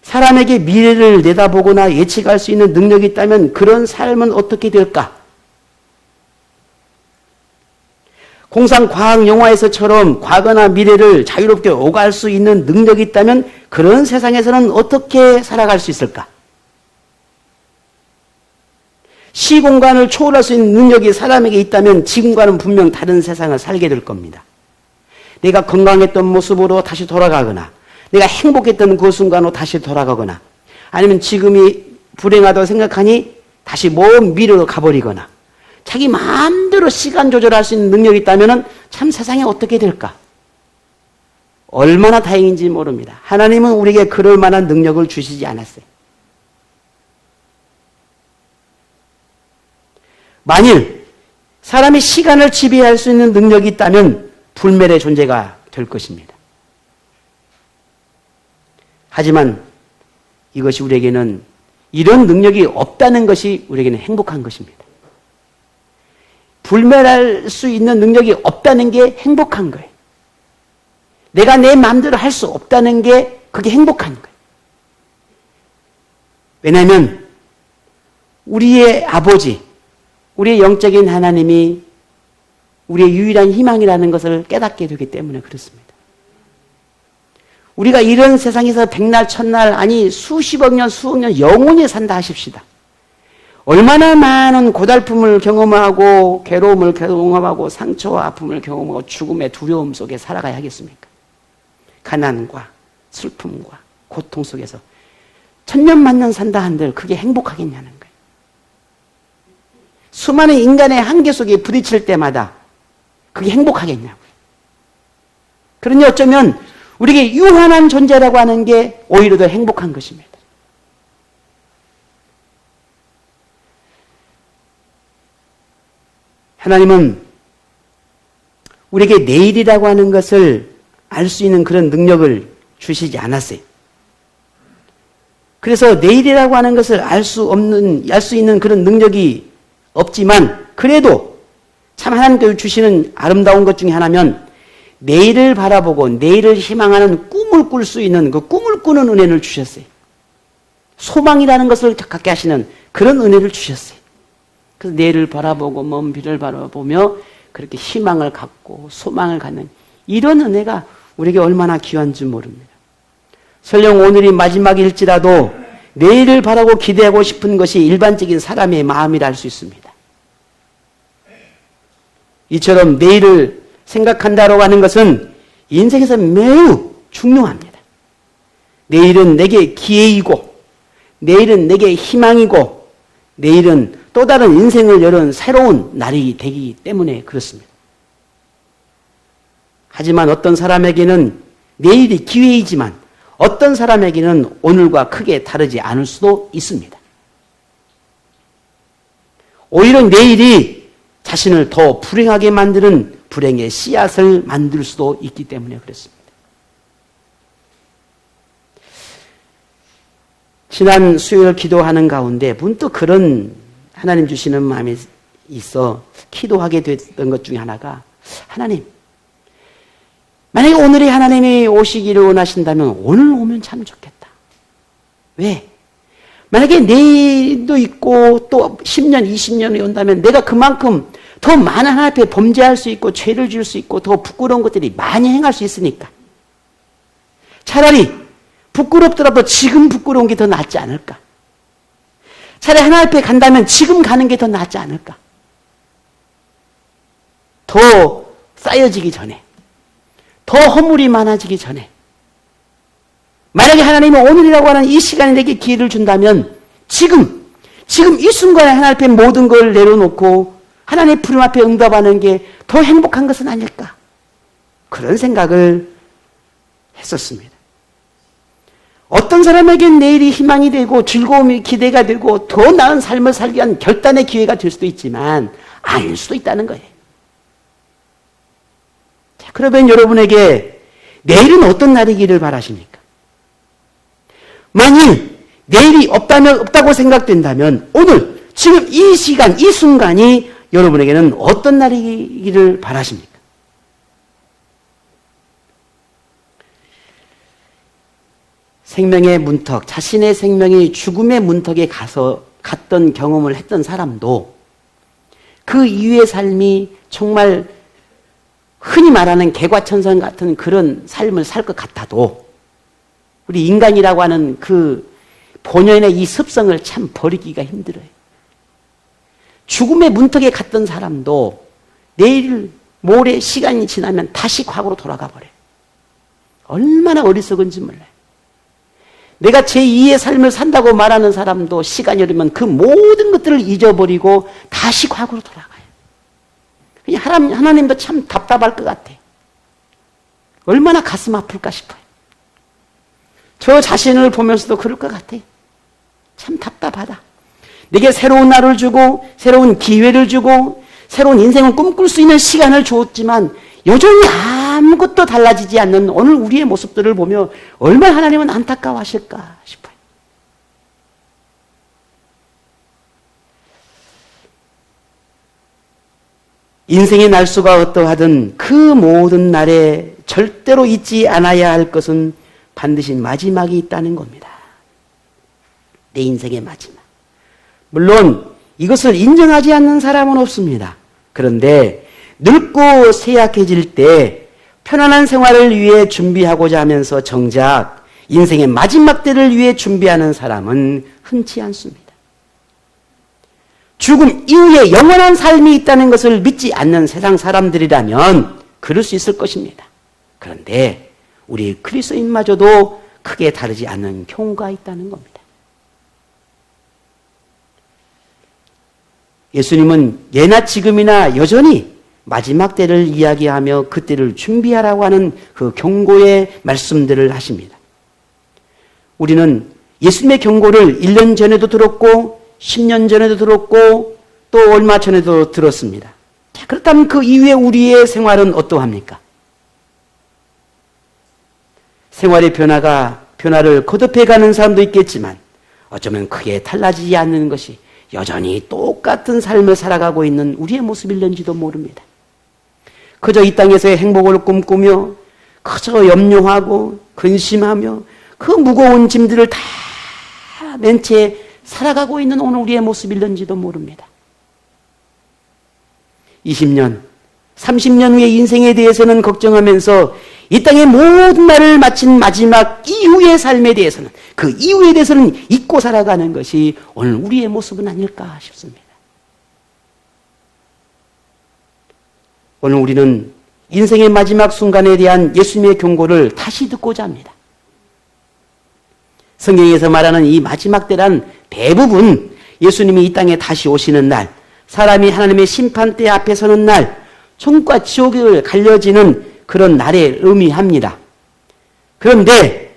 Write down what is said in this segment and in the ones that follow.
사람에게 미래를 내다보거나 예측할 수 있는 능력이 있다면 그런 삶은 어떻게 될까? 공상 과학 영화에서처럼 과거나 미래를 자유롭게 오갈 수 있는 능력이 있다면 그런 세상에서는 어떻게 살아갈 수 있을까? 시공간을 초월할 수 있는 능력이 사람에게 있다면 지금과는 분명 다른 세상을 살게 될 겁니다. 내가 건강했던 모습으로 다시 돌아가거나 내가 행복했던 그 순간으로 다시 돌아가거나 아니면 지금이 불행하다고 생각하니 다시 먼 미래로 가버리거나 자기 마음대로 시간 조절할 수 있는 능력이 있다면 참 세상이 어떻게 될까? 얼마나 다행인지 모릅니다. 하나님은 우리에게 그럴 만한 능력을 주시지 않았어요. 만일 사람이 시간을 지배할 수 있는 능력이 있다면 불멸의 존재가 될 것입니다. 하지만 이것이 우리에게는 이런 능력이 없다는 것이 우리에게는 행복한 것입니다. 불멸할 수 있는 능력이 없다는 게 행복한 거예요. 내가 내 마음대로 할 수 없다는 게 그게 행복한 거예요. 왜냐하면 우리의 아버지, 우리의 영적인 하나님이 우리의 유일한 희망이라는 것을 깨닫게 되기 때문에 그렇습니다. 우리가 이런 세상에서 백날 천날 아니 수십억 년 수억 년 영원히 산다 하십시다. 얼마나 많은 고달픔을 경험하고 괴로움을 경험하고 상처와 아픔을 경험하고 죽음의 두려움 속에 살아가야 하겠습니까? 가난과 슬픔과 고통 속에서 천년만년 산다 한들 그게 행복하겠냐는 거예요. 수많은 인간의 한계 속에 부딪힐 때마다 그게 행복하겠냐고요. 그러니 어쩌면 우리에게 유한한 존재라고 하는 게 오히려 더 행복한 것입니다. 하나님은 우리에게 내일이라고 하는 것을 알 수 있는 그런 능력을 주시지 않았어요. 그래서 내일이라고 하는 것을 알 수 있는 그런 능력이 없지만 그래도 참 하나님께서 주시는 아름다운 것 중에 하나면 내일을 바라보고 내일을 희망하는 꿈을 꿀 수 있는 그 꿈을 꾸는 은혜를 주셨어요. 소망이라는 것을 갖게 하시는 그런 은혜를 주셨어요. 그래서 내일을 바라보고 먼 비를 바라보며 그렇게 희망을 갖고 소망을 갖는 이런 은혜가 우리에게 얼마나 귀한지 모릅니다. 설령 오늘이 마지막일지라도 내일을 바라고 기대하고 싶은 것이 일반적인 사람의 마음이라 할 수 있습니다. 이처럼 내일을 생각한다고 하는 것은 인생에서 매우 중요합니다. 내일은 내게 기회이고 내일은 내게 희망이고 내일은 또 다른 인생을 여는 새로운 날이 되기 때문에 그렇습니다. 하지만 어떤 사람에게는 내일이 기회이지만 어떤 사람에게는 오늘과 크게 다르지 않을 수도 있습니다. 오히려 내일이 자신을 더 불행하게 만드는 불행의 씨앗을 만들 수도 있기 때문에 그렇습니다. 지난 수요일 기도하는 가운데 문득 그런 하나님 주시는 마음이 있어 기도하게 됐던 것 중에 하나가 하나님, 만약에 오늘이 하나님이 오시기를 원하신다면 오늘 오면 참 좋겠다. 왜? 만약에 내일도 있고 또 10년, 20년이 온다면 내가 그만큼 더 많은 하나님 앞에 범죄할 수 있고 죄를 지을 수 있고 더 부끄러운 것들이 많이 행할 수 있으니까 차라리 부끄럽더라도 지금 부끄러운 게 더 낫지 않을까? 차라리 하나님 앞에 간다면 지금 가는 게 더 낫지 않을까? 더 쌓여지기 전에, 더 허물이 많아지기 전에, 만약에 하나님이 오늘이라고 하는 이 시간에 내게 기회를 준다면 지금 이 순간에 하나님 앞에 모든 걸 내려놓고 하나님의 부름 앞에 응답하는 게 더 행복한 것은 아닐까? 그런 생각을 했었습니다. 어떤 사람에겐 내일이 희망이 되고 즐거움이 기대가 되고 더 나은 삶을 살기 위한 결단의 기회가 될 수도 있지만 아닐 수도 있다는 거예요. 자, 그러면 여러분에게 내일은 어떤 날이기를 바라십니까? 만일 내일이 없다고 생각된다면 오늘 지금 이 시간 이 순간이 여러분에게는 어떤 날이기를 바라십니까? 생명의 문턱, 자신의 생명이 죽음의 문턱에 갔던 경험을 했던 사람도 그 이후의 삶이 정말 흔히 말하는 개과천선 같은 그런 삶을 살 것 같아도 우리 인간이라고 하는 그 본연의 이 습성을 참 버리기가 힘들어요. 죽음의 문턱에 갔던 사람도 내일 모레 시간이 지나면 다시 과거로 돌아가 버려요. 얼마나 어리석은지 몰라요. 내가 제2의 삶을 산다고 말하는 사람도 시간이 흐르면 그 모든 것들을 잊어버리고 다시 과거로 돌아가요. 하나님도 참 답답할 것 같아요. 얼마나 가슴 아플까 싶어요. 저 자신을 보면서도 그럴 것 같아요. 참 답답하다. 내게 새로운 날을 주고 새로운 기회를 주고 새로운 인생을 꿈꿀 수 있는 시간을 주었지만 여전히 아무것도 달라지지 않는 오늘 우리의 모습들을 보며 얼마나 하나님은 안타까워하실까 싶어요. 인생의 날수가 어떠하든 그 모든 날에 절대로 잊지 않아야 할 것은 반드시 마지막이 있다는 겁니다. 내 인생의 마지막. 물론 이것을 인정하지 않는 사람은 없습니다. 그런데 늙고 쇠약해질 때 편안한 생활을 위해 준비하고자 하면서 정작 인생의 마지막 때를 위해 준비하는 사람은 흔치 않습니다. 죽음 이후에 영원한 삶이 있다는 것을 믿지 않는 세상 사람들이라면 그럴 수 있을 것입니다. 그런데 우리 그리스도인마저도 크게 다르지 않는 경우가 있다는 겁니다. 예수님은 예나 지금이나 여전히 마지막 때를 이야기하며 그 때를 준비하라고 하는 그 경고의 말씀들을 하십니다. 우리는 예수님의 경고를 1년 전에도 들었고 10년 전에도 들었고 또 얼마 전에도 들었습니다. 자, 그렇다면 그 이후에 우리의 생활은 어떠합니까? 생활의 변화를 거듭해가는 사람도 있겠지만 어쩌면 크게 달라지지 않는 것이 여전히 똑같은 삶을 살아가고 있는 우리의 모습일는지도 모릅니다. 그저 이 땅에서의 행복을 꿈꾸며 그저 염려하고 근심하며 그 무거운 짐들을 다 맨 채 살아가고 있는 오늘 우리의 모습일는지도 모릅니다. 20년, 30년 후의 인생에 대해서는 걱정하면서 이 땅의 모든 날을 마친 마지막 이후의 삶에 대해서는 그 이후에 대해서는 잊고 살아가는 것이 오늘 우리의 모습은 아닐까 싶습니다. 오늘 우리는 인생의 마지막 순간에 대한 예수님의 경고를 다시 듣고자 합니다. 성경에서 말하는 이 마지막 때란 대부분 예수님이 이 땅에 다시 오시는 날, 사람이 하나님의 심판대 앞에 서는 날, 천국과 지옥을 갈려지는 그런 날에 의미합니다. 그런데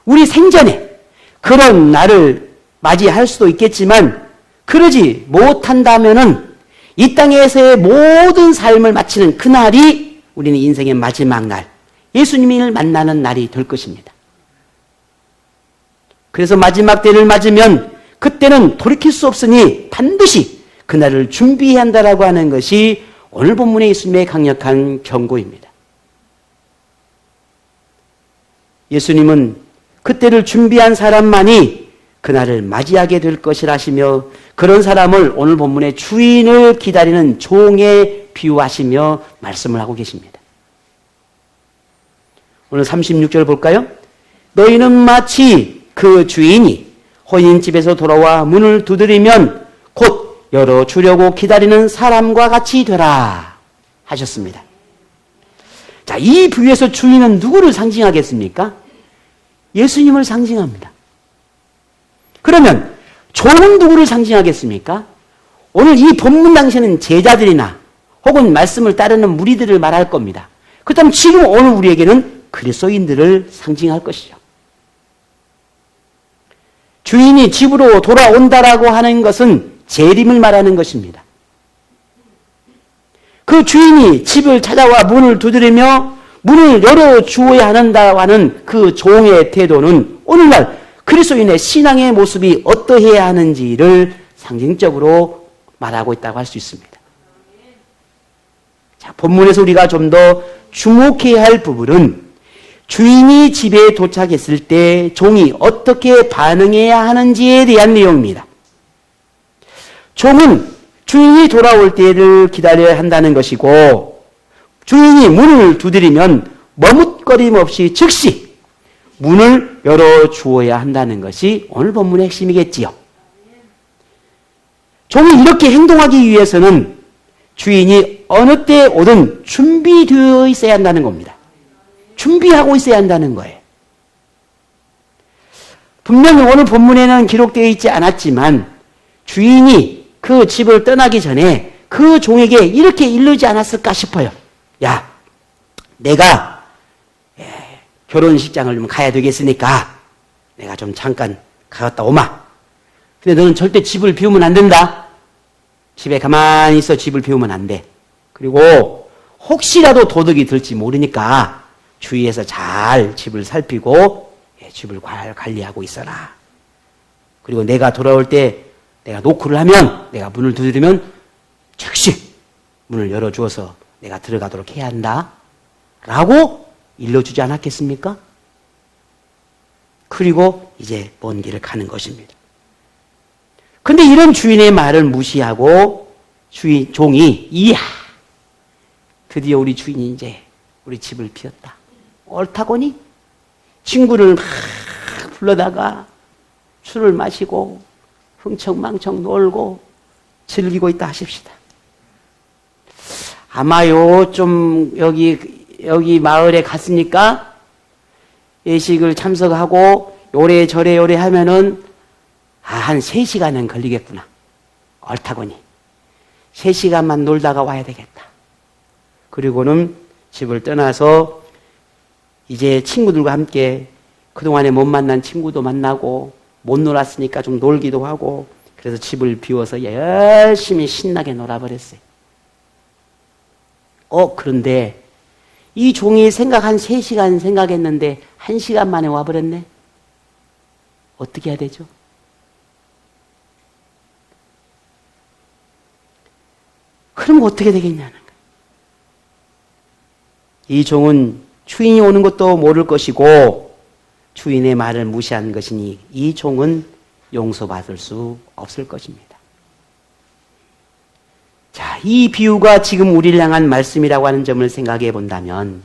우리 생전에 그런 날을 맞이할 수도 있겠지만 그러지 못한다면은 이 땅에서의 모든 삶을 마치는 그날이 우리는 인생의 마지막 날, 예수님을 만나는 날이 될 것입니다. 그래서 마지막 때를 맞으면 그때는 돌이킬 수 없으니 반드시 그날을 준비해야 한다라고 하는 것이 오늘 본문의 예수님의 강력한 경고입니다. 예수님은 그때를 준비한 사람만이 그날을 맞이하게 될 것이라 하시며 그런 사람을 오늘 본문의 주인을 기다리는 종에 비유하시며 말씀을 하고 계십니다. 오늘 36절 볼까요? 너희는 마치 그 주인이 혼인집에서 돌아와 문을 두드리면 곧 열어주려고 기다리는 사람과 같이 되라 하셨습니다. 자, 이 비유에서 주인은 누구를 상징하겠습니까? 예수님을 상징합니다. 그러면 종은 누구를 상징하겠습니까? 오늘 이 본문 당시에는 제자들이나 혹은 말씀을 따르는 무리들을 말할 겁니다. 그렇다면 지금 오늘 우리에게는 그리스도인들을 상징할 것이죠. 주인이 집으로 돌아온다라고 하는 것은 재림을 말하는 것입니다. 그 주인이 집을 찾아와 문을 두드리며 문을 열어주어야 한다고 하는 그 종의 태도는 오늘날 그리스도인의 신앙의 모습이 어떠해야 하는지를 상징적으로 말하고 있다고 할 수 있습니다. 자, 본문에서 우리가 좀 더 주목해야 할 부분은 주인이 집에 도착했을 때 종이 어떻게 반응해야 하는지에 대한 내용입니다. 종은 주인이 돌아올 때를 기다려야 한다는 것이고, 주인이 문을 두드리면 머뭇거림 없이 즉시 문을 열어주어야 한다는 것이 오늘 본문의 핵심이겠지요. 종이 이렇게 행동하기 위해서는 주인이 어느 때 오든 준비되어 있어야 한다는 겁니다. 준비하고 있어야 한다는 거예요. 분명히 오늘 본문에는 기록되어 있지 않았지만 주인이 그 집을 떠나기 전에 그 종에게 이렇게 일르지 않았을까 싶어요. 야, 내가 결혼식장을 좀 가야 되겠으니까 내가 좀 잠깐 갔다 오마. 근데 너는 절대 집을 비우면 안 된다. 집에 가만히 있어. 집을 비우면 안 돼. 그리고 혹시라도 도둑이 들지 모르니까 주위에서 잘 집을 살피고 집을 관리하고 있어라. 그리고 내가 돌아올 때 내가 노크를 하면, 내가 문을 두드리면 즉시 문을 열어주어서 내가 들어가도록 해야 한다. 라고 일러주지 않았겠습니까? 그리고 이제 먼 길을 가는 것입니다. 근데 이런 주인의 말을 무시하고 종이 이야, 드디어 우리 주인이 이제 우리 집을 비웠다. 옳다고니 친구를 막 불러다가 술을 마시고 흥청망청 놀고 즐기고 있다 하십시다. 아마요, 좀 여기 마을에 갔으니까 예식을 참석하고 요래저래 하면은 한 3시간은 걸리겠구나. 옳다고니 3시간만 놀다가 와야 되겠다. 그리고는 집을 떠나서 이제 친구들과 함께 그동안에 못 만난 친구도 만나고 못 놀았으니까 좀 놀기도 하고, 그래서 집을 비워서 열심히 신나게 놀아버렸어요. 그런데 이 종이 한 3시간 생각했는데 1시간 만에 와버렸네. 어떻게 해야 되죠? 그럼 어떻게 되겠냐는 거예요. 이 종은 주인이 오는 것도 모를 것이고 주인의 말을 무시한 것이니 이 종은 용서받을 수 없을 것입니다. 자, 이 비유가 지금 우리를 향한 말씀이라고 하는 점을 생각해 본다면,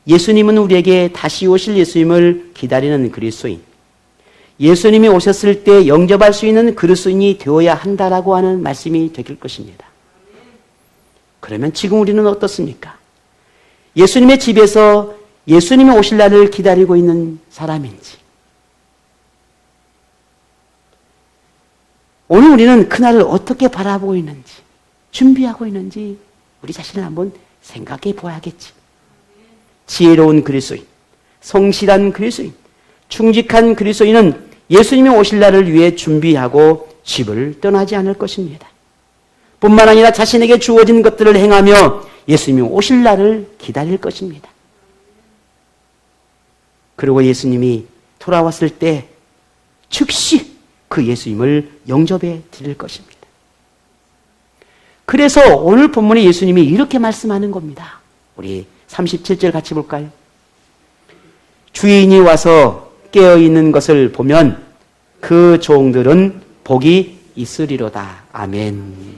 예수님은 우리에게 다시 오실 예수님을 기다리는 그리스도인, 예수님이 오셨을 때 영접할 수 있는 그리스도인이 되어야 한다라고 하는 말씀이 될 것입니다. 그러면 지금 우리는 어떻습니까? 예수님의 집에서 예수님이 오실 날을 기다리고 있는 사람인지, 오늘 우리는 그날을 어떻게 바라보고 있는지, 준비하고 있는지 우리 자신을 한번 생각해 보아야겠지. 지혜로운 그리스도인, 성실한 그리스도인, 충직한 그리스도인은 예수님이 오실 날을 위해 준비하고 집을 떠나지 않을 것입니다. 뿐만 아니라 자신에게 주어진 것들을 행하며 예수님이 오실 날을 기다릴 것입니다. 그리고 예수님이 돌아왔을 때 즉시 그 예수님을 영접해 드릴 것입니다. 그래서 오늘 본문에 예수님이 이렇게 말씀하는 겁니다. 우리 37절 같이 볼까요? 주인이 와서 깨어있는 것을 보면 그 종들은 복이 있으리로다. 아멘.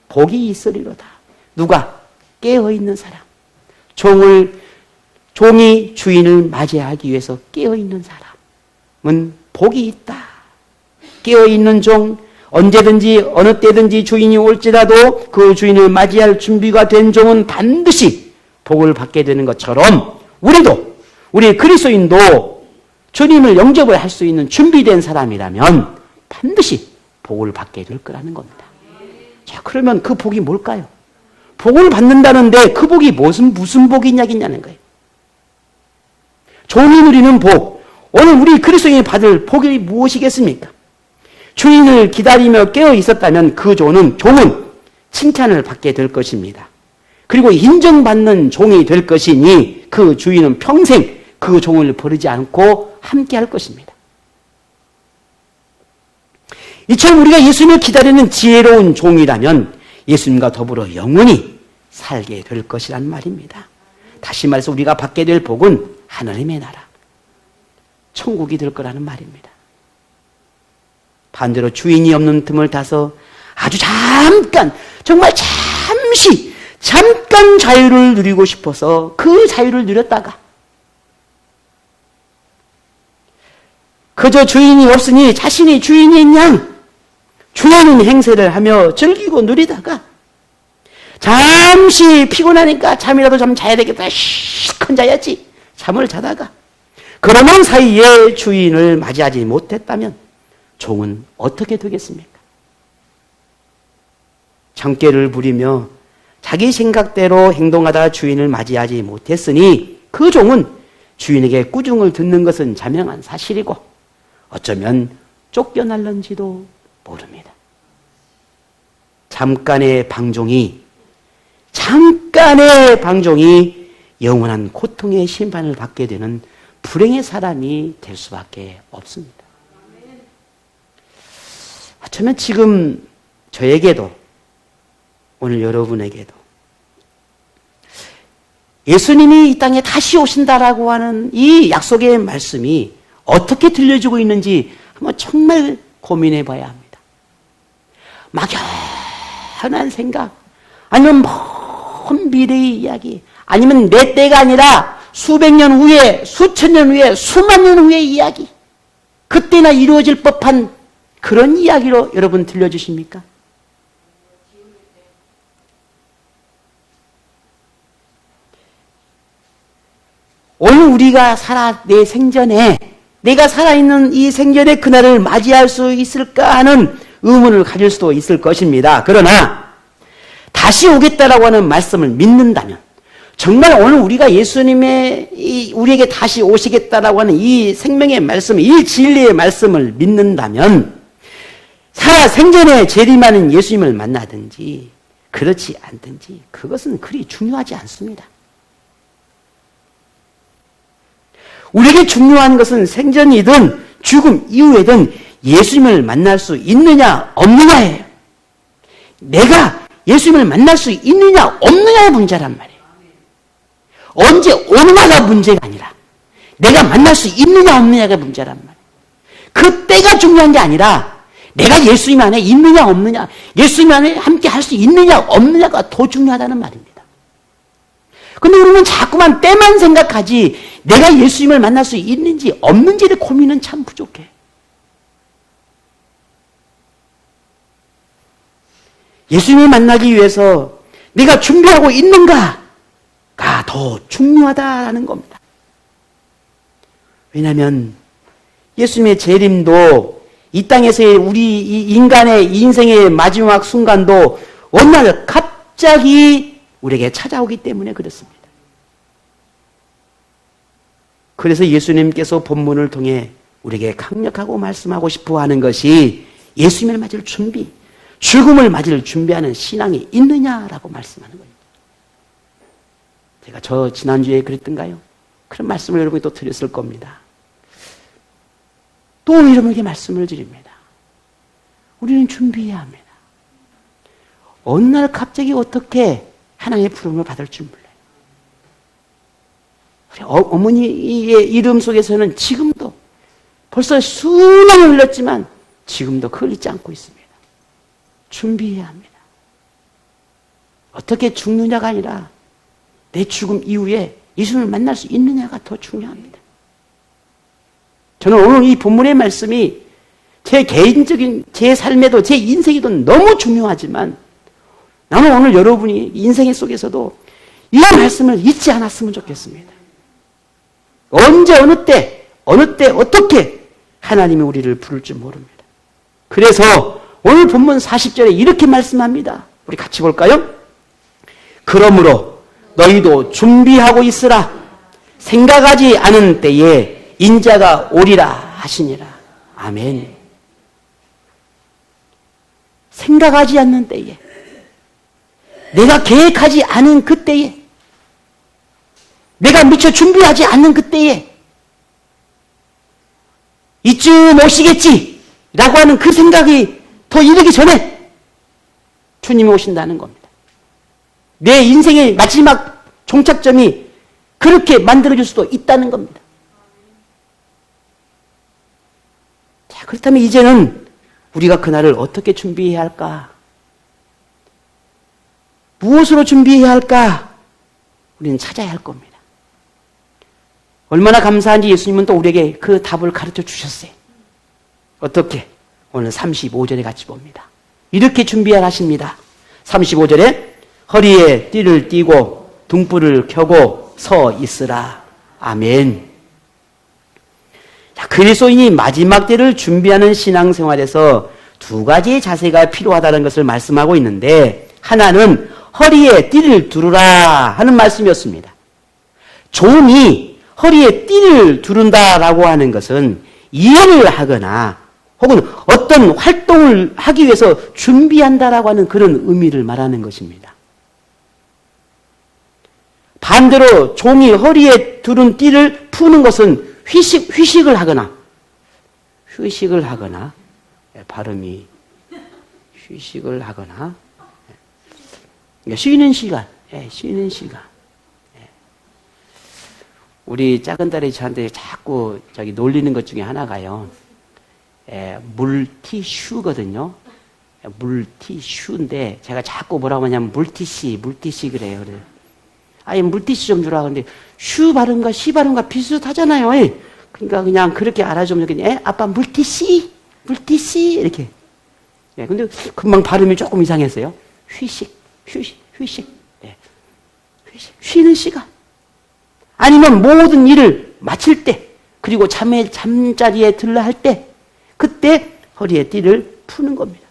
복이 있으리로다. 누가? 깨어있는 사람. 종이 주인을 맞이하기 위해서 깨어있는 사람은 복이 있다. 깨어있는 종, 언제든지 어느 때든지 주인이 올지라도 그 주인을 맞이할 준비가 된 종은 반드시 복을 받게 되는 것처럼 우리 그리스도인도 주님을 영접을 할 수 있는 준비된 사람이라면 반드시 복을 받게 될 거라는 겁니다. 자, 그러면 그 복이 뭘까요? 복을 받는다는데 그 복이 무슨 복이냐는 거예요. 종이 누리는 복, 오늘 우리 그리스도인이 받을 복이 무엇이겠습니까? 주인을 기다리며 깨어 있었다면 그 종은 칭찬을 받게 될 것입니다. 그리고 인정받는 종이 될 것이니 그 주인은 평생 그 종을 버리지 않고 함께 할 것입니다. 이처럼 우리가 예수님을 기다리는 지혜로운 종이라면 예수님과 더불어 영원히 살게 될 것이란 말입니다. 다시 말해서 우리가 받게 될 복은 하나님의 나라, 천국이 될 거라는 말입니다. 반대로 주인이 없는 틈을 타서 아주 잠깐, 정말 잠깐 자유를 누리고 싶어서 그 자유를 누렸다가 그저 주인이 없으니 자신이 주인인 양 주인인 행세를 하며 즐기고 누리다가 잠시 피곤하니까 잠이라도 좀 자야 되겠다. 실컷 자야지. 잠을 자다가 그러는 사이에 주인을 맞이하지 못했다면 종은 어떻게 되겠습니까? 정죄를 부리며 자기 생각대로 행동하다 주인을 맞이하지 못했으니 그 종은 주인에게 꾸중을 듣는 것은 자명한 사실이고 어쩌면 쫓겨날는지도 모릅니다. 잠깐의 방종이 영원한 고통의 심판을 받게 되는 불행의 사람이 될 수밖에 없습니다. 어쩌면 지금 저에게도 오늘 여러분에게도 예수님이 이 땅에 다시 오신다라고 하는 이 약속의 말씀이 어떻게 들려주고 있는지 한번 정말 고민해 봐야 합니다. 막연한 생각, 아니면 먼 미래의 이야기, 아니면 내 때가 아니라 수백 년 후에, 수천 년 후에, 수만 년 후의 이야기, 그때나 이루어질 법한 그런 이야기로 여러분 들려주십니까? 오늘 우리가 내 생전에, 내가 살아있는 이 생전의 그날을 맞이할 수 있을까 하는 의문을 가질 수도 있을 것입니다. 그러나 다시 오겠다라고 하는 말씀을 믿는다면, 정말 오늘 우리가 예수님의 우리에게 다시 오시겠다라고 하는 이 생명의 말씀, 이 진리의 말씀을 믿는다면 생전에 재림하는 예수님을 만나든지 그렇지 않든지 그것은 그리 중요하지 않습니다. 우리에게 중요한 것은 생전이든 죽음 이후에든 예수님을 만날 수 있느냐 없느냐예요. 내가 예수님을 만날 수 있느냐 없느냐의 문제란 말이에요. 언제 오느냐가 문제가 아니라 내가 만날 수 있느냐 없느냐가 문제란 말이에요. 그 때가 중요한 게 아니라 내가 예수님 안에 있느냐 없느냐, 예수님 안에 함께 할 수 있느냐 없느냐가 더 중요하다는 말입니다. 근데 우리는 자꾸만 때만 생각하지 내가 예수님을 만날 수 있는지 없는지를 고민은 참 부족해. 예수님을 만나기 위해서 내가 준비하고 있는가가 더 중요하다는 겁니다. 왜냐하면 예수님의 재림도 이 땅에서의 우리 인간의 인생의 마지막 순간도 어느 날 갑자기 우리에게 찾아오기 때문에 그렇습니다. 그래서 예수님께서 본문을 통해 우리에게 강력하고 말씀하고 싶어 하는 것이 예수님을 맞을 준비, 죽음을 맞을 준비하는 신앙이 있느냐라고 말씀하는 겁니다. 제가 지난주에 그랬던가요? 그런 말씀을 여러분이 또 드렸을 겁니다. 또 여러분에게 말씀을 드립니다. 우리는 준비해야 합니다. 어느 날 갑자기 어떻게 하나님의 부름을 받을 줄 몰라요. 우리 어머니의 이름 속에서는 지금도 벌써 수년이 흘렀지만 지금도 그걸 잊지 않고 있습니다. 준비해야 합니다. 어떻게 죽느냐가 아니라 내 죽음 이후에 예수님을 만날 수 있느냐가 더 중요합니다. 저는 오늘 이 본문의 말씀이 제 개인적인 제 삶에도 제 인생에도 너무 중요하지만 나는 오늘 여러분이 인생 속에서도 이 말씀을 잊지 않았으면 좋겠습니다. 언제 어느 때 어떻게 하나님이 우리를 부를 줄 모릅니다. 그래서 오늘 본문 40절에 이렇게 말씀합니다. 우리 같이 볼까요? 그러므로 너희도 준비하고 있으라. 생각하지 않은 때에 인자가 오리라 하시니라. 아멘. 생각하지 않는 때에, 내가 계획하지 않은 그때에, 내가 미처 준비하지 않는 그때에 이쯤 오시겠지 라고 하는 그 생각이 더 이르기 전에 주님이 오신다는 겁니다. 내 인생의 마지막 종착점이 그렇게 만들어줄 수도 있다는 겁니다. 자, 그렇다면 이제는 우리가 그날을 어떻게 준비해야 할까? 무엇으로 준비해야 할까? 우리는 찾아야 할 겁니다. 얼마나 감사한지 예수님은 또 우리에게 그 답을 가르쳐 주셨어요. 어떻게? 오늘 35절에 같이 봅니다. 이렇게 준비하라 하십니다. 35절에 허리에 띠를 띠고 등불을 켜고 서 있으라. 아멘. 자, 그리스도인이 마지막 때를 준비하는 신앙생활에서 두 가지의 자세가 필요하다는 것을 말씀하고 있는데, 하나는 허리에 띠를 두르라 하는 말씀이었습니다. 종이 허리에 띠를 두른다라고 하는 것은 일을 하거나 혹은 어떤 활동을 하기 위해서 준비한다라고 하는 그런 의미를 말하는 것입니다. 반대로 종이 허리에 두른 띠를 푸는 것은 휴식을 하거나 발음이 휴식을 하거나 쉬는 시간. 우리 작은 딸이 저한테 자꾸 놀리는 것 중에 하나가요. 물티슈거든요. 물티슈인데 제가 자꾸 뭐라고 하냐면 물티시 그래요. 그래. 아니 물티슈 좀 주라. 근데 슈 발음과 시 발음과 비슷하잖아요. 그러니까 그냥 그렇게 알아주면 좋겠네. 아빠 물티시 이렇게. 근데 금방 발음이 조금 이상했어요. 휴식. 쉬는 시간. 아니면 모든 일을 마칠 때, 그리고 잠자리에 들라 할 때, 그때 허리에 띠를 푸는 겁니다.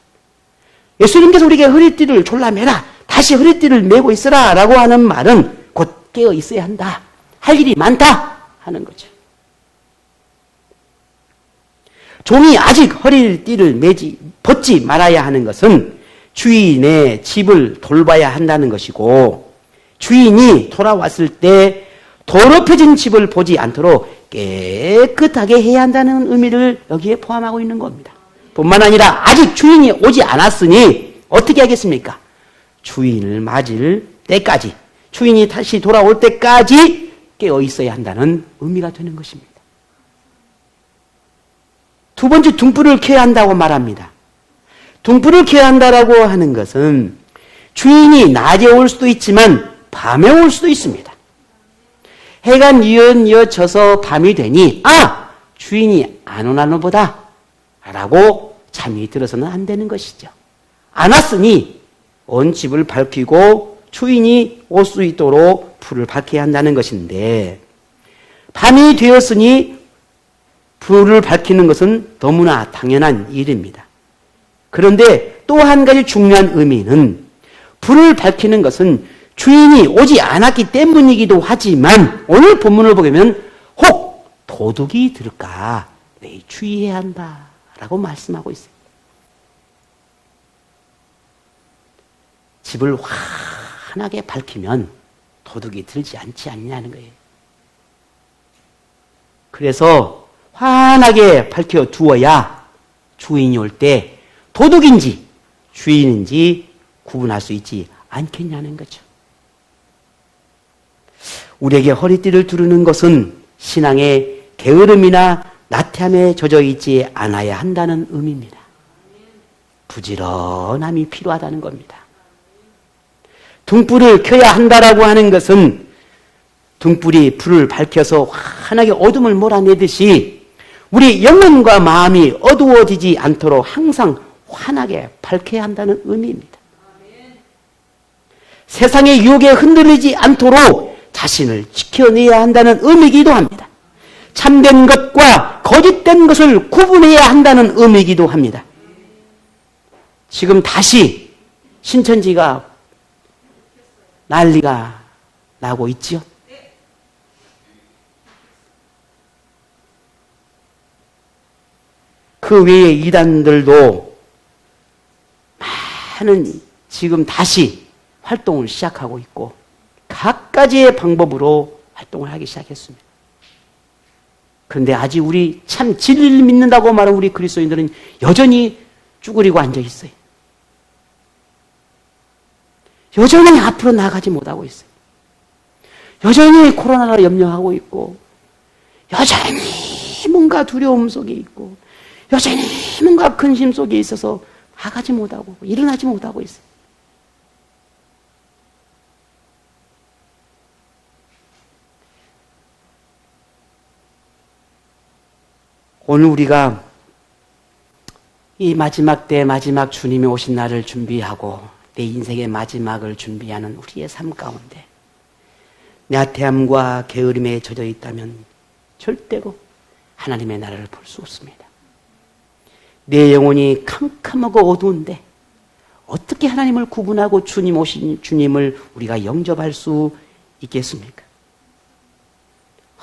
예수님께서 우리에게 허리띠를 졸라매라, 다시 허리띠를 메고 있으라 라고 하는 말은 곧 깨어 있어야 한다, 할 일이 많다 하는 거죠. 종이 아직 허리띠를 벗지 말아야 하는 것은 주인의 집을 돌봐야 한다는 것이고, 주인이 돌아왔을 때 더럽혀진 집을 보지 않도록 깨끗하게 해야 한다는 의미를 여기에 포함하고 있는 겁니다. 뿐만 아니라 아직 주인이 오지 않았으니 어떻게 하겠습니까? 주인을 맞을 때까지, 주인이 다시 돌아올 때까지 깨어 있어야 한다는 의미가 되는 것입니다. 두 번째, 등불을 켜야 한다고 말합니다. 등불을 켜야 한다라고 하는 것은 주인이 낮에 올 수도 있지만 밤에 올 수도 있습니다. 해가 뉘어져서 밤이 되니 주인이 안 오나 보다 라고 잠이 들어서는 안 되는 것이죠. 안 왔으니 온 집을 밝히고 주인이 올 수 있도록 불을 밝혀야 한다는 것인데, 밤이 되었으니 불을 밝히는 것은 너무나 당연한 일입니다. 그런데 또 한 가지 중요한 의미는, 불을 밝히는 것은 주인이 오지 않았기 때문이기도 하지만, 오늘 본문을 보면 혹 도둑이 들을까 주의해야 한다라고 말씀하고 있습니다. 집을 환하게 밝히면 도둑이 들지 않지 않냐는 거예요. 그래서 환하게 밝혀 두어야 주인이 올 때 도둑인지 주인인지 구분할 수 있지 않겠냐는 거죠. 우리에게 허리띠를 두르는 것은 신앙의 게으름이나 나태함에 젖어 있지 않아야 한다는 의미입니다. 부지런함이 필요하다는 겁니다. 등불을 켜야 한다라고 하는 것은 등불이 불을 밝혀서 환하게 어둠을 몰아내듯이 우리 영혼과 마음이 어두워지지 않도록 항상 환하게 밝혀야 한다는 의미입니다. 세상의 유혹에 흔들리지 않도록 자신을 지켜내야 한다는 의미이기도 합니다. 참된 것과 거짓된 것을 구분해야 한다는 의미이기도 합니다. 지금 다시 신천지가 난리가 나고 있지요. 그 외에 이단들도 많은 지금 다시 활동을 시작하고 있고 각가지의 방법으로 활동을 하기 시작했습니다. 그런데 아직 우리 참 진리를 믿는다고 말하는 우리 그리스도인들은 여전히 쭈그리고 앉아 있어요. 여전히 앞으로 나가지 못하고 있어요. 여전히 코로나를 염려하고 있고, 여전히 뭔가 두려움 속에 있고, 여전히 뭔가 근심 속에 있어서 나가지 못하고 일어나지 못하고 있어요. 오늘 우리가 이 마지막 때 마지막 주님이 오신 날을 준비하고 내 인생의 마지막을 준비하는 우리의 삶 가운데 나태함과 게으름에 젖어 있다면 절대로 하나님의 나라를 볼 수 없습니다. 내 영혼이 캄캄하고 어두운데 어떻게 하나님을 구분하고 주님 오신 주님을 우리가 영접할 수 있겠습니까?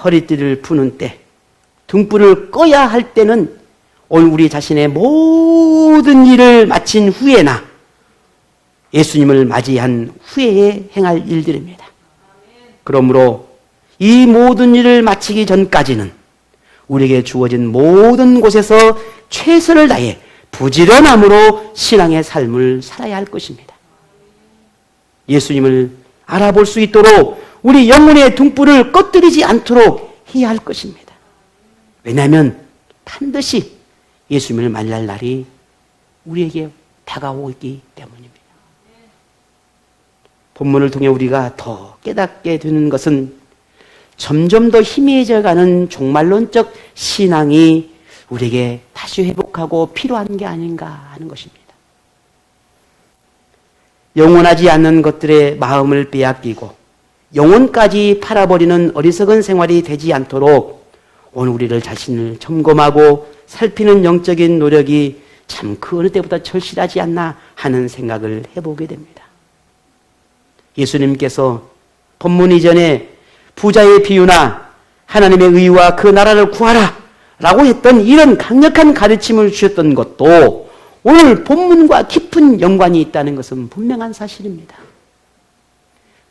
허리띠를 푸는 때, 등불을 꺼야 할 때는 오늘 우리 자신의 모든 일을 마친 후에나 예수님을 맞이한 후에 행할 일들입니다. 그러므로 이 모든 일을 마치기 전까지는 우리에게 주어진 모든 곳에서 최선을 다해 부지런함으로 신앙의 삶을 살아야 할 것입니다. 예수님을 알아볼 수 있도록 우리 영혼의 등불을 꺼뜨리지 않도록 해야 할 것입니다. 왜냐하면 반드시 예수님을 만날 날이 우리에게 다가오기 때문입니다. 본문을 통해 우리가 더 깨닫게 되는 것은 점점 더 희미해져가는 종말론적 신앙이 우리에게 다시 회복하고 필요한 게 아닌가 하는 것입니다. 영원하지 않는 것들의 마음을 빼앗기고 영혼까지 팔아버리는 어리석은 생활이 되지 않도록 오늘 우리를 자신을 점검하고 살피는 영적인 노력이 참 그 어느 때보다 절실하지 않나 하는 생각을 해보게 됩니다. 예수님께서 본문 이전에 부자의 비유나 하나님의 의와 그 나라를 구하라 라고 했던 이런 강력한 가르침을 주셨던 것도 오늘 본문과 깊은 연관이 있다는 것은 분명한 사실입니다.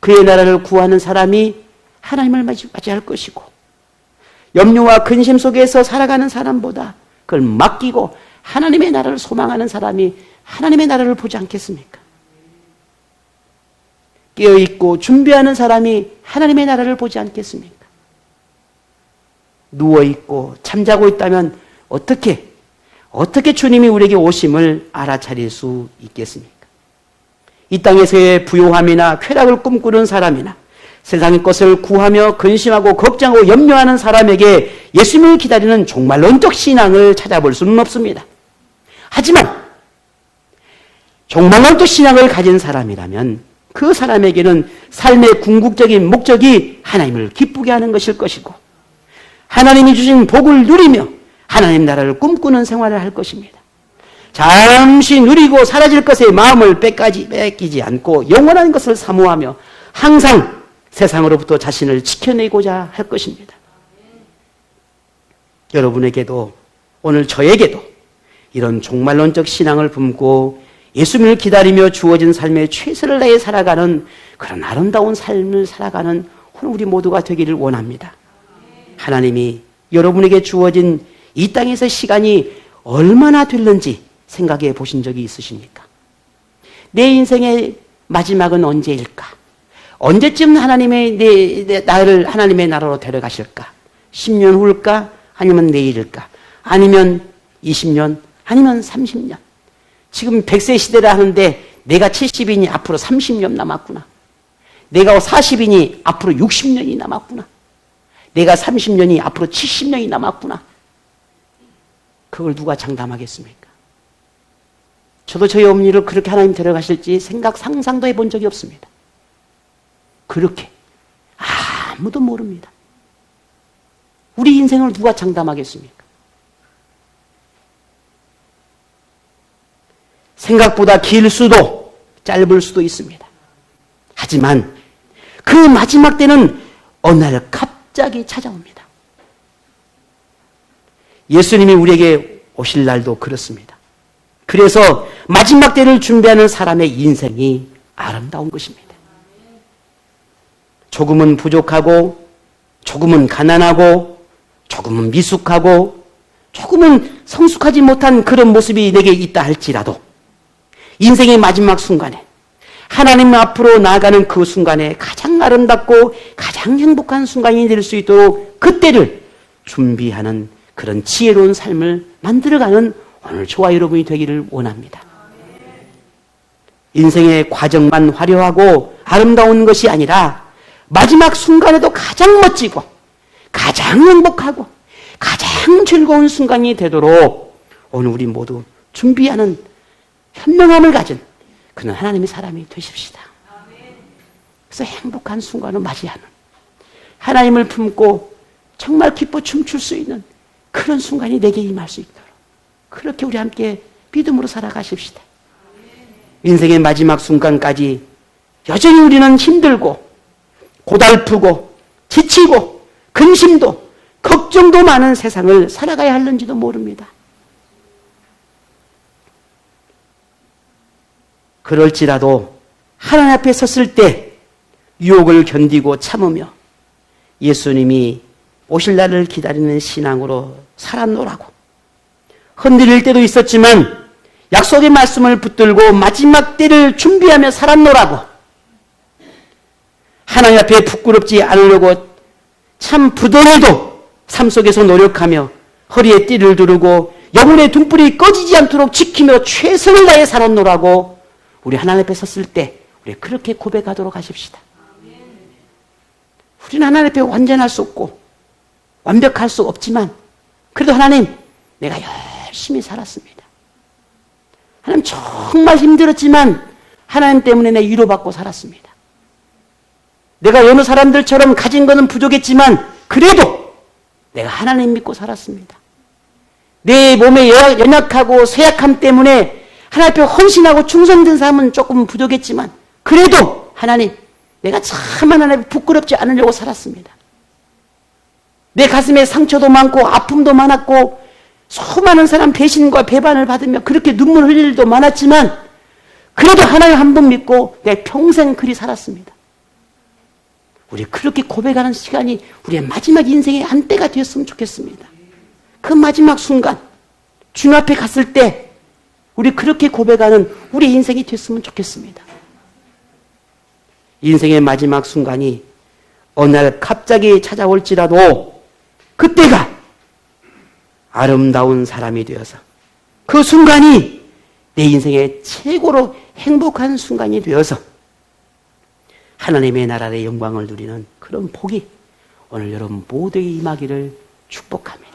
그의 나라를 구하는 사람이 하나님을 맞이할 것이고 염려와 근심 속에서 살아가는 사람보다 그걸 맡기고 하나님의 나라를 소망하는 사람이 하나님의 나라를 보지 않겠습니까? 깨어있고 준비하는 사람이 하나님의 나라를 보지 않겠습니까? 누워있고 잠자고 있다면 어떻게 주님이 우리에게 오심을 알아차릴 수 있겠습니까? 이 땅에서의 부요함이나 쾌락을 꿈꾸는 사람이나 세상의 것을 구하며 근심하고 걱정하고 염려하는 사람에게 예수님을 기다리는 종말론적 신앙을 찾아볼 수는 없습니다. 하지만 종말론적 신앙을 가진 사람이라면 그 사람에게는 삶의 궁극적인 목적이 하나님을 기쁘게 하는 것일 것이고 하나님이 주신 복을 누리며 하나님 나라를 꿈꾸는 생활을 할 것입니다. 잠시 누리고 사라질 것에 마음을 뺏기지 않고 영원한 것을 사모하며 항상 세상으로부터 자신을 지켜내고자 할 것입니다. 여러분에게도 오늘 저에게도 이런 종말론적 신앙을 품고 예수님을 기다리며 주어진 삶에 최선을 다해 살아가는 그런 아름다운 삶을 살아가는 오늘 우리 모두가 되기를 원합니다. 하나님이 여러분에게 주어진 이 땅에서 시간이 얼마나 됐는지 생각해 보신 적이 있으십니까? 내 인생의 마지막은 언제일까? 언제쯤 나를 하나님의 나라로 데려가실까? 10년 후일까? 아니면 내일일까? 아니면 20년? 아니면 30년? 지금 100세 시대를 하는데 내가 70이니 앞으로 30년 남았구나. 내가 40이니 앞으로 60년이 남았구나. 내가 30년이 앞으로 70년이 남았구나. 그걸 누가 장담하겠습니까? 저도 저희 어머니를 그렇게 하나님 데려가실지 상상도 해본 적이 없습니다. 그렇게 아무도 모릅니다. 우리 인생을 누가 장담하겠습니까? 생각보다 길 수도 짧을 수도 있습니다. 하지만 그 마지막 때는 어느 날 갑자기 찾아옵니다. 예수님이 우리에게 오실 날도 그렇습니다. 그래서 마지막 때를 준비하는 사람의 인생이 아름다운 것입니다. 조금은 부족하고 조금은 가난하고 조금은 미숙하고 조금은 성숙하지 못한 그런 모습이 내게 있다 할지라도 인생의 마지막 순간에 하나님 앞으로 나아가는 그 순간에 가장 아름답고 가장 행복한 순간이 될 수 있도록 그때를 준비하는 그런 지혜로운 삶을 만들어가는 오늘 저와 여러분이 되기를 원합니다. 인생의 과정만 화려하고 아름다운 것이 아니라 마지막 순간에도 가장 멋지고 가장 행복하고 가장 즐거운 순간이 되도록 오늘 우리 모두 준비하는 현명함을 가진 그는 하나님의 사람이 되십시다. 그래서 행복한 순간을 맞이하는, 하나님을 품고 정말 기뻐 춤출 수 있는 그런 순간이 내게 임할 수 있도록 그렇게 우리 함께 믿음으로 살아가십시다. 인생의 마지막 순간까지 여전히 우리는 힘들고 고달프고 지치고 근심도 걱정도 많은 세상을 살아가야 하는지도 모릅니다. 그럴지라도 하나님 앞에 섰을 때 유혹을 견디고 참으며 예수님이 오실 날을 기다리는 신앙으로 살았노라고. 흔들릴 때도 있었지만 약속의 말씀을 붙들고 마지막 때를 준비하며 살았노라고. 하나님 앞에 부끄럽지 않으려고 참 부단히도 삶 속에서 노력하며 허리에 띠를 두르고 영혼의 등불이 꺼지지 않도록 지키며 최선을 다해 살았노라고. 우리 하나님 앞에 섰을 때 우리 그렇게 고백하도록 하십시다. 우리는 하나님 앞에 완전할 수 없고 완벽할 수 없지만 그래도 하나님, 내가 열심히 살았습니다. 하나님, 정말 힘들었지만 하나님 때문에 내 위로받고 살았습니다. 내가 어느 사람들처럼 가진 것은 부족했지만 그래도 내가 하나님 믿고 살았습니다. 내 몸의 연약하고 쇠약함 때문에 하나님 앞에 헌신하고 충성된 삶은 조금 부족했지만 그래도 하나님, 내가 참 하나님 앞에 부끄럽지 않으려고 살았습니다. 내 가슴에 상처도 많고 아픔도 많았고 수많은 사람 배신과 배반을 받으며 그렇게 눈물 흘릴 일도 많았지만 그래도 하나님 한 번 믿고 내 평생 그리 살았습니다. 우리 그렇게 고백하는 시간이 우리의 마지막 인생의 한때가 되었으면 좋겠습니다. 그 마지막 순간 주님 앞에 갔을 때 우리 그렇게 고백하는 우리 인생이 됐으면 좋겠습니다. 인생의 마지막 순간이 어느 날 갑자기 찾아올지라도 그때가 아름다운 사람이 되어서 그 순간이 내 인생의 최고로 행복한 순간이 되어서 하나님의 나라의 영광을 누리는 그런 복이 오늘 여러분 모두에게 임하기를 축복하며